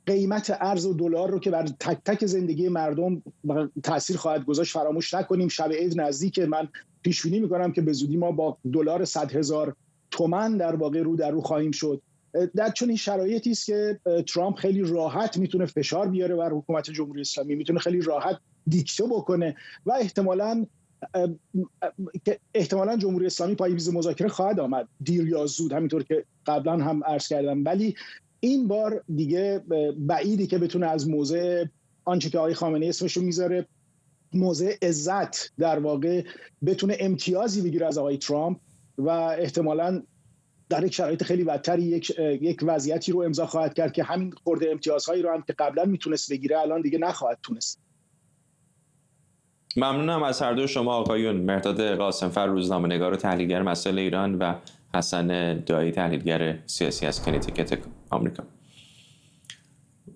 قیمت ارز و دلار رو که بر تک تک زندگی مردم تاثیر خواهد گذاشت فراموش نکنیم. شب عید نزدیک، من پیش بینی می‌کنم که به زودی ما با دلار 100,000 تومان در واقع رو در رو خواهیم شد. در چنین شرایطی است که ترامپ خیلی راحت میتونه فشار بیاره بر حکومت جمهوری اسلامی، میتونه خیلی راحت دیکته بکنه و احتمالاً جمهوری اسلامی پای میز مذاکره خواهد آمد دیر یا زود، همینطور که قبلا هم عرض کردم. ولی این بار دیگه بعیدی که بتونه از موضع آنچه که آقای خامنه‌ای اسمش رو میذاره موضع عزت در واقع بتونه امتیازی بگیره از آقای ترامپ و احتمالاً در یک شرایط خیلی بدتری یک وضعیتی رو امضا خواهد کرد که همین خورده امتیازهایی رو هم که قبلا میتونست بگیره الان دیگه نخواهد تونست. ممنونم از هر دو شما آقایون، مهرداد قاسمفر روزنامه‌نگار و تحلیلگر مسائل ایران و حسن دایی تحلیلگر سیاسی از کنیتیکت آمریکا.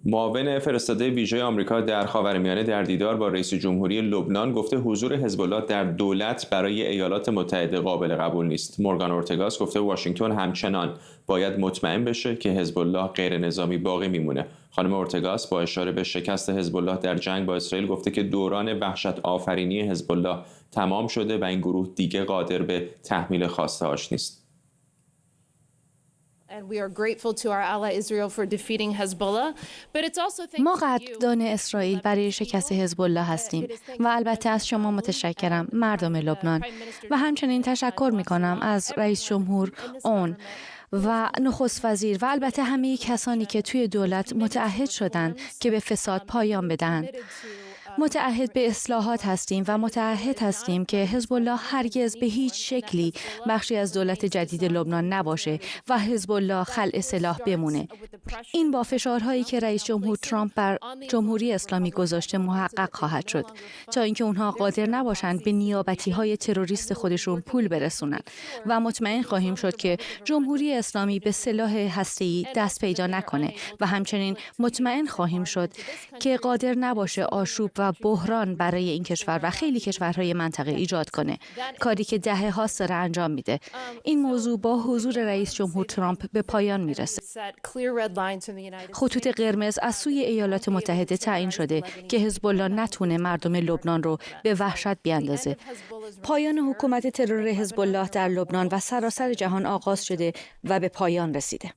معاون فرستاده ویژه آمریکا در خاورمیانه در دیدار با رئیس جمهوری لبنان گفته حضور حزب الله در دولت برای ایالات متحده قابل قبول نیست. مورگان اورتگاس گفته واشنگتن همچنان باید مطمئن بشه که حزب الله غیر نظامی باقی میمونه. خانم اورتگاس با اشاره به شکست حزب الله در جنگ با اسرائیل گفته که دوران وحشت آفرینی حزب الله تمام شده و این گروه دیگه قادر به تحمیل خواسته هاش نیست. ما قدردان اسرائیل برای شکست حزب الله هستیم و البته از شما متشکرم مردم لبنان و همچنین تشکر می‌کنم از رئیس جمهور اون و نخست وزیر و البته همه کسانی که توی دولت متعهد شدند که به فساد پایان بدن. متعهد به اصلاحات هستیم و متعهد هستیم که حزب الله هرگز به هیچ شکلی بخشی از دولت جدید لبنان نباشه و حزب الله خلع سلاح بمونه. این با فشارهایی که رئیس جمهور ترامپ بر جمهوری اسلامی گذاشته محقق خواهد شد تا اینکه اونها قادر نباشند به نیابتی‌های تروریست خودشون پول برسونن و مطمئن خواهیم شد که جمهوری اسلامی به سلاح هسته‌ای دست پیدا نکنه و همچنین مطمئن خواهیم شد که قادر نباشه آشوب و بحران برای این کشور و خیلی کشورهای منطقه ایجاد کنه، کاری که دهه‌هاست داره انجام میده. این موضوع با حضور رئیس جمهور ترامپ به پایان میرسه. خطوط قرمز از سوی ایالات متحده تعیین شده که حزب الله نتونه مردم لبنان رو به وحشت بیاندازه. پایان حکومت ترور حزب الله در لبنان و سراسر جهان آغاز شده و به پایان رسیده.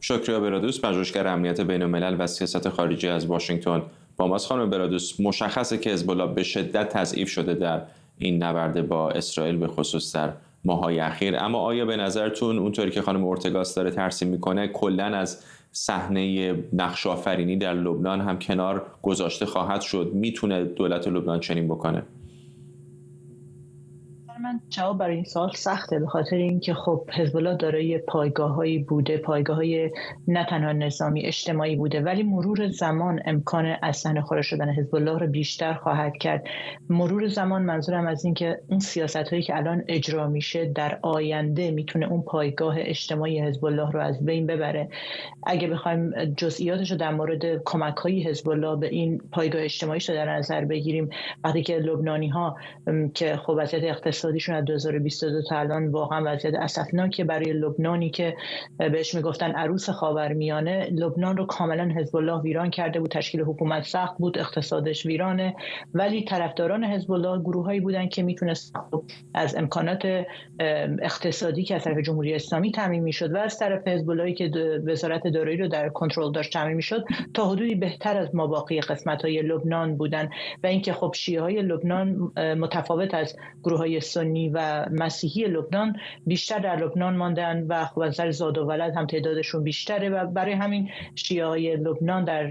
شکریا برادوس، پژوهشگر امنیت بین‌الملل و سیاست خارجی از واشنگتن با ماست. خانم برادوس، مشخصه که حزب الله به شدت تضعیف شده در این نبرد با اسرائیل به خصوص در ماه‌های اخیر، اما آیا به نظرتون اونطوری که خانم اورتگاس داره ترسیم میکنه کلاً از صحنه نقش آفرینی در لبنان هم کنار گذاشته خواهد شد؟ میتونه دولت لبنان چنین بکنه؟ من جواب برای این سوال سخته، به خاطر اینکه خب حزب الله دارای پایگاه‌هایی بوده، پایگاه‌های نه تنها نظامی اجتماعی بوده، ولی مرور زمان امکان از صحنه خارج شدن حزب الله رو بیشتر خواهد کرد. مرور زمان منظورم از این که اون سیاست‌هایی که الان اجرا میشه در آینده میتونه اون پایگاه اجتماعی حزب الله رو از بین ببره. اگه بخوایم جزئیاتش رو در مورد کمک‌های حزب الله به این پایگاه اجتماعیش رو در نظر بگیریم، وقتی که لبنانی‌ها که خب وضعیت اقتصادیشون از 2022 تا الان واقعا وضعیت اسفناکه برای لبنانی که بهش میگفتن عروس خاورمیانه، لبنان رو کاملا حزب الله ویران کرده بود، تشکیل حکومت سخت بود، اقتصادش ویرانه، ولی طرفداران حزب الله گروهایی بودن که میتونست از امکانات اقتصادی که از طرف جمهوری اسلامی تامین میشد و از طرف حزب اللهی که وزارت دارایی رو در کنترل داشت تامین میشد تا حدودی بهتر از ماباقی قسمت‌های لبنان بودن. و اینکه خب شیعه‌های لبنان متفاوت از گروه‌های سنی و مسیحی لبنان بیشتر در لبنان ماندن و خب از نظر زاد و ولد هم تعدادشون بیشتره و برای همین شیعه‌های لبنان در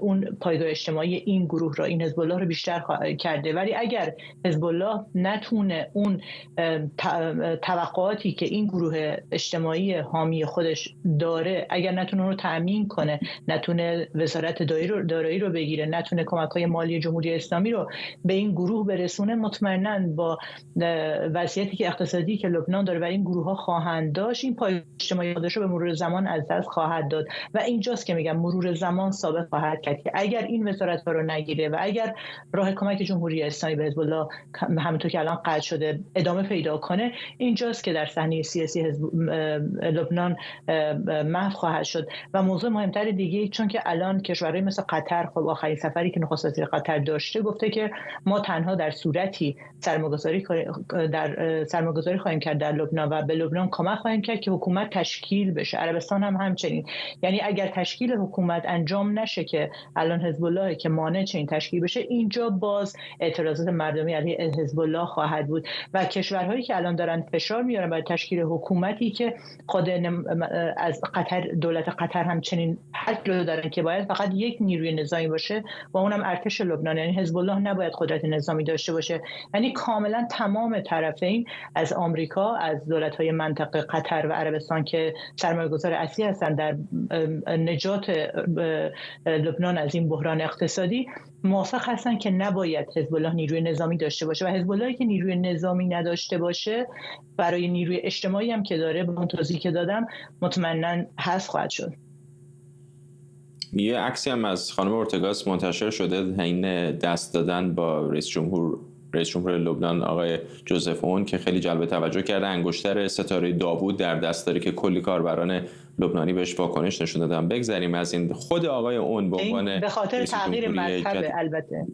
اون پایگاه اجتماعی این گروه را، این حزب الله رو بیشتر کرده. ولی اگر حزب الله نتونه اون توقعاتی که این گروه اجتماعی حامی خودش داره، اگر نتونه رو تأمین کنه، نتونه وزارت دارایی رو بگیره، نتونه کمک‌های مالی جمهوری اسلامی رو به این گروه برسونه، مطمئناً با وضعیتی که اقتصادی که لبنان داره و این گروه‌ها خواهند داشت، این پایگاه اجتماعی خودش رو به مرور زمان از دست خواهد داد و اینجاست که میگم مرور زمان ثابت خواهد کرد که اگر این وزارت‌ها رو نگیره و اگر راه کمک جمهوری اسلامی به حزب الله همونطور که الان قطع شده ادامه پیدا کنه، اینجاست که در صحنه سیاسی لبنان محو خواهد شد. و موضوع مهمتر دیگه، چون که الان کشورهای مثل قطر، خب آخرین سفری که نخست وزیر قطر داشته گفته که ما تنها در صورتی سرمایه‌گذاری سرمایه‌گذاری خواهیم کرد در لبنان و به لبنان کمک خواهیم کرد که حکومت تشکیل بشه. عربستان هم همچنین. یعنی اگر تشکیل حکومت انجام نشه که الان حزب الله که مانع چنین تشکیل بشه، اینجا باز اعتراضات مردمی علیه حزب الله خواهد بود و کشورهایی که الان دارن فشار میارن برای تشکیل حکومتی که خود از قطر، دولت قطر هم چنین حرف رو دارن که باید فقط یک نیروی نظامی باشه و اونم ارتش لبنان، یعنی حزب الله نباید قدرت نظامی داشته باشه. یعنی کاملا تمام طرفین، از آمریکا، از دولت‌های منطقه قطر و عربستان که سرمایه‌گذار اصلی هستند در نجات لبنان از این بحران اقتصادی، موافق هستن که نباید حزب الله نیروی نظامی داشته باشه و حزب اللهی که نیروی نظامی نداشته باشه برای نیروی اجتماعی هم که داره، به اون توضیحی که دادم، مطمئناً حذف خواهد شد. یه عکسی هم از خانم اورتگاس منتشر شده، این دست دادن با رئیس جمهور لبنان آقای جوزف اون که خیلی جلب توجه کرده. انگشتر ستاره داوود در دست داره که کلی کاربران لبنانی بهش واکنش نشون دادن. بگذریم از این، خود آقای اون به عنوان به خاطر تغییر مذهب البته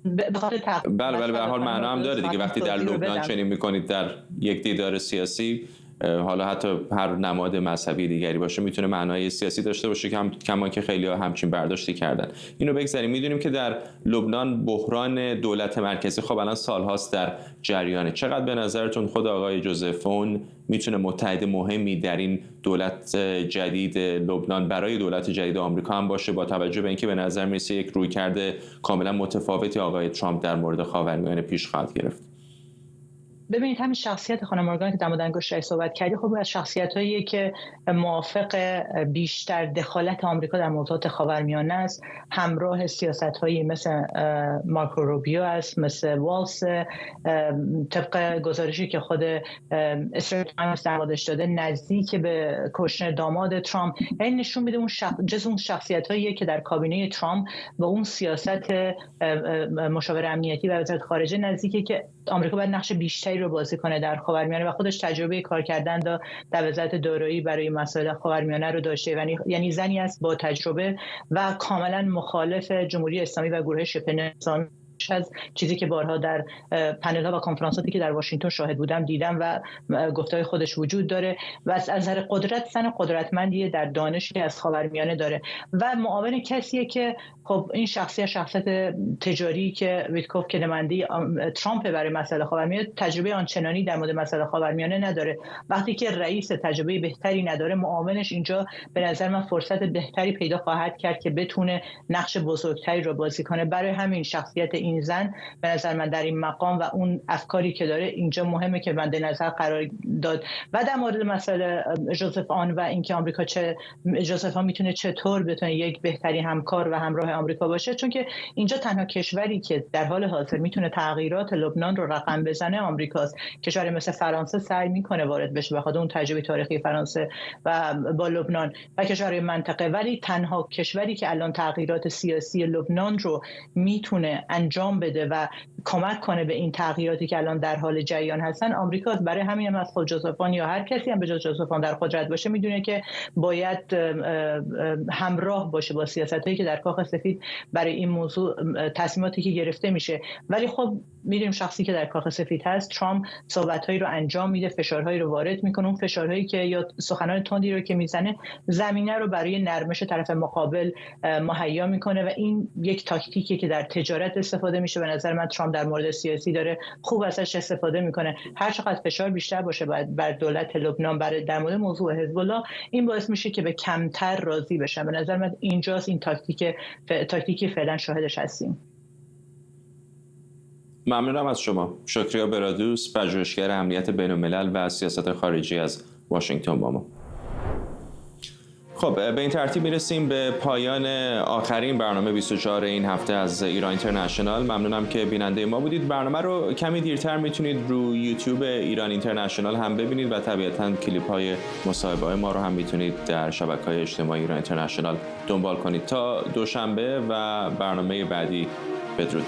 بله به هر حال معنا هم داره دیگه. وقتی در لبنان چنین میکنید در یک دیدار سیاسی، حالا حتی هر نماد مذهبی دیگری باشه میتونه معنای سیاسی داشته باشه، کما که خیلی‌ها همچین برداشتی کردن. اینو بگذاریم. میدونیم که در لبنان بحران دولت مرکزی خب الان سالهاست در جریانه. چقدر به نظرتون خود آقای جوزف اون میتونه متحد مهمی در این دولت جدید لبنان برای دولت جدید آمریکا هم باشه، با توجه به اینکه به نظر میرسه یک رویکرد کاملا متفاوتی آقای ترامپ در مورد خاورمیانه پیش خواهد گرفت؟ ببینید، همین شخصیت خانم مورگان که در مورد انگشتر صحبت کردی، خب از شخصیت‌هایی که موافق بیشتر دخالت آمریکا در موضوعات خاورمیانه است، همراه سیاست‌هایی مثل مارکو روبیو است، مثل والس، طبق گزارشی که خود اسرائیل تایمز در موردش داده، نزدیک به کشتن داماد ترامپ. این نشون میده اون شخصیت‌هایی که در کابینه ترامپ و اون سیاست مشاور امنیتی و وزارت خارجه نزدیکه که آمریکا باید نقش بیشتری رو بازی کنه در خاورمیانه و خودش تجربه کار کردن در وزارت دارایی برای مسائل خاورمیانه رو داشته. یعنی زنی است با تجربه و کاملا مخالف جمهوری اسلامی و گروه شبه نظامی، از چیزی که بارها در پنل‌ها و کنفرانساتی که در واشنگتن شاهد بودم دیدم و گفته‌های خودش وجود داره و از نظر قدرت زن قدرتمندی در دانشی از خاورمیانه داره و معاون کسیه که خب این شخصیت تجاری که ویتکوف که نماینده ترامپ برای مسائل خاورمیانه تجربه آنچنانی در مورد مسائل خاورمیانه نداره. وقتی که رئیس تجربه بهتری نداره، معاونش اینجا به نظر من فرصت بهتری پیدا خواهد کرد که بتونه نقش بزرگتری رو بازی کنه. برای همین شخصیت این زن به نظر من در این مقام و اون افکاری که داره اینجا مهمه که مد نظر قرار داد. و در مورد مسئله جوزف آن و اینکه آمریکا جوزف آن میتونه چطور بتونه یک بهترین همکار و همراه آمریکا باشه، چون که اینجا تنها کشوری که در حال حاضر میتونه تغییرات لبنان رو رقم بزنه آمریکاست. کشوری مثل فرانسه سعی میکنه وارد بشه بخاطر اون تجربه تاریخی فرانسه و با لبنان و کشورهای منطقه، ولی تنها کشوری که الان تغییرات سیاسی لبنان رو میتونه انجام بده و کمک کنه به این تغییراتی که الان در حال جریان هستن آمریکاست. برای همین هم از خود جوزف آن یا هر کسی هم به جز جوزف آن در قدرت باشه میدونه که باید همراه باشه با سیاستایی که در کاخ سفید برای این موضوع تصمیماتی که گرفته میشه. ولی خب میدونیم شخصی که در کاخ سفید هست، ترامپ صحبت‌هایی رو انجام میده، فشارهایی رو وارد میکنه، اون فشارهایی که یا سخنان تندی رو که میزنه زمینه رو برای نرمش طرف مقابل مهیا میکنه و این یک تاکتیکی که در تجارت استفاده میشه. به نظر من ترامپ در مورد سیاسی داره خوب ازش استفاده میکنه. هر چقدر فشار بیشتر باشه بر دولت لبنان در مورد موضوع حزب الله، این باعث میشه که به کمتر راضی بشن. به نظر من اینجاست این تاکتیکی فعلا شاهدش هستیم. ممنونم از شما. شکریا برادوس، پژوهشگر امنیت بین‌الملل و سیاست خارجی از واشنگتن با ما. خب به این ترتیب میرسیم به پایان آخرین برنامه 24 این هفته از ایران اینترنشنال. ممنونم که بیننده ما بودید. برنامه رو کمی دیرتر میتونید رو یوتیوب ایران اینترنشنال هم ببینید و طبیعتاً کلیپ های مصاحبه های ما رو هم میتونید در شبکه‌های اجتماعی ایران اینترنشنال دنبال کنید. تا دوشنبه و برنامه بعدی، بدرود.